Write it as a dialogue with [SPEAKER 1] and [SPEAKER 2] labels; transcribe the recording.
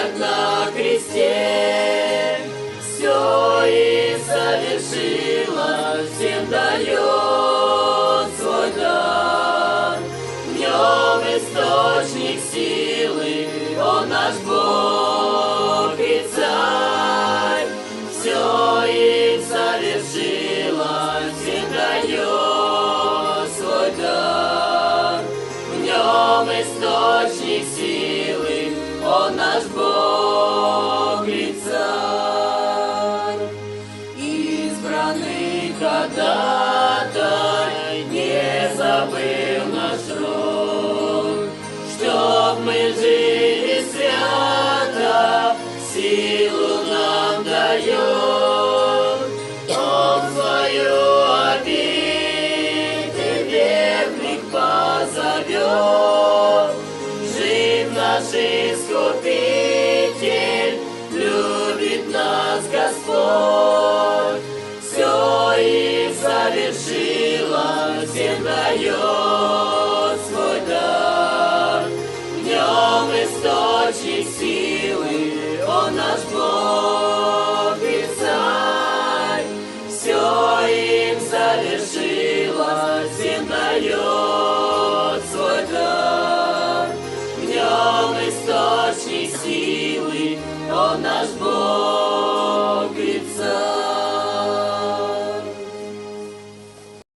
[SPEAKER 1] смерть на кресте, все и совершила, всем дает свой дар. В нем источник силы, Он наш Бог и Царь. Все им совершила, всем дает свой дар. В нем источник силы, Он наш Бог и Царь. Избранный ходатай, не забыл наш род, чтоб мы жили свято, силу нам дает. Он свою обитель верных позовет. Жив наш Искупитель, любит нас Господь. Все им совершила, всем дает свой дар. В нем источник силы, Он наш Бог и Царь. Все им совершила, всем дает свой дар. В нем источник силы, Он наш Бог и Царь.